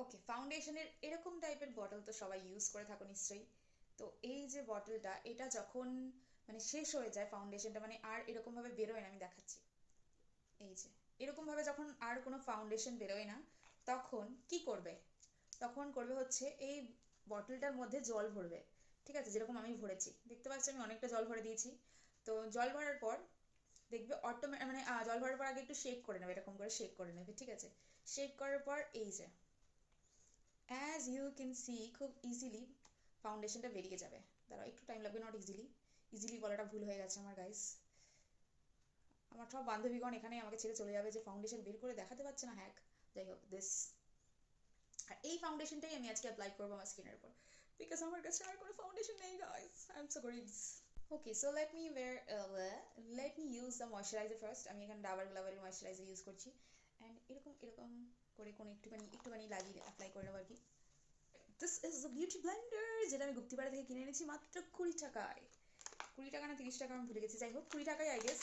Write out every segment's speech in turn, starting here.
ওকে, ফাউন্ডেশনের এরকম টাইপের বটল তো সবাই ইউজ করে থাকো নিশ্চয়ই। তো এই যে বটলটা, এটা যখন মানে শেষ হয়ে যায় ফাউন্ডেশনটা, মানে আর এরকম ভাবে বেরোয় না, আমি দেখাচ্ছি। এই যে এরকম ভাবে যখন আর কোনো ফাউন্ডেশন বেরোয় না, তখন কি করবে? তখন করবে হচ্ছে এই বটলটার মধ্যে জল ভরবে। ঠিক আছে, যেরকম আমি ভরেছি, দেখতে পাচ্ছি আমি অনেকটা জল ভরে দিয়েছি। তো জল ভরার পর দেখবে অটোমেটিক, মানে জল ভরার পর আগে একটু শেক করে নেবে, এরকম করে শেক করে নেবে, ঠিক আছে? শেক করার পর এই যে অ্যাজ ইউ ক্যান সি, খুব ইজিলি ফাউন্ডেশনটা বেরিয়ে যাবে। দাঁড়াও, একটু টাইম লাগবে, নট ইজিলি, ইজিলি বলাটা ভুল হয়ে গেছে আমার গাইস। আমার সব বান্ধবীগণ এখানে আমাকে ছেড়ে চলে যাবে যে ফাউন্ডেশন বের করে দেখাতে পারছে না, হ্যাক। যাই হোক, দিস, আর এই ফাউন্ডেশনটাই আমি আজকে অ্যাপ্লাই করবো আমার স্কিনের উপর, বিকজ আমার কাছে আর কোনো ফাউন্ডেশন নেই গাইস, আই এম সো গরিব। Okay, so let me use the moisturiser first. আমি এখানে ডাবর গ্লাবারের ময়শ্চারাইজার ইউজ করছি, অ্যান্ড এরকম এরকম করে কোনো একটুখানি একটুখানি লাগিয়ে অ্যাপ্লাই করে নেবো আর কি। This is the beauty Blender, যেটা আমি গুপ্তিপাড়া থেকে কিনে এনেছি মাত্র 20 টাকায়। 20 টাকা না 30 টাকা আমি ভুলে গেছি, যাই হোক 20 টাকায় আই গেস।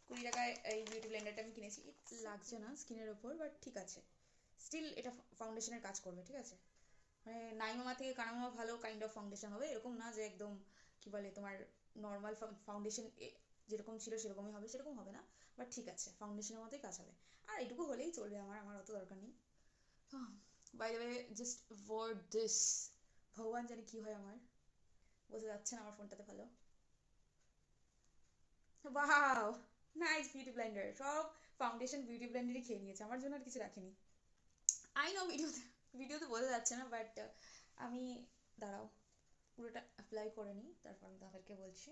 20 টাকায় এই বিউটি ব্লেন্ডারটা আমি কিনেছি। লাগছে না স্কিনের ওপর, বাট ঠিক আছে, স্টিল এটা ফাউন্ডেশনের কাজ করবে, ঠিক আছে? মানে নাইমামা থেকে কানামামা ভালো কাইন্ড অফ ফাউন্ডেশন হবে, এরকম না যে একদম কি বলে তোমার নর্মাল ফাউন্ডেশন যেরকম ছিল সেরকমই হবে, সেরকম হবে না, বাট ঠিক আছে, ফাউন্ডেশনের মতোই কাজ হবে। আর এটুকু হলেই চলবে, আমার আমার অত দরকার নেই। By the way, just word this, ভগবান জানে কি হয় আমার, বোঝা যাচ্ছে না আমার ফোনটাতে ভালো। ওয়াও, নাইস বিউটি ব্লেন্ডার, সব ফাউন্ডেশন বিউটি ব্লেন্ডারই খেয়ে নিয়েছে, আমার জন্য আর কিছু রাখেনি। আই নো ভিডিওতে ভিডিওতে বোঝা যাচ্ছে না, বাট আমি, দাঁড়াও, পুরোটা অ্যাপ্লাই করে নিই, তারপর আমি তাদেরকে বলছি।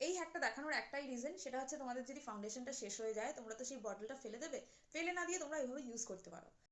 এই হ্যাকটা দেখানোর একটাই রিজন, সেটা হচ্ছে তোমাদের যদি ফাউন্ডেশনটা শেষ হয়ে যায়, তোমরা তো সেই বটলটা ফেলে দেবে, ফেলে না দিয়ে তোমরা এইভাবে ইউজ করতে পারো।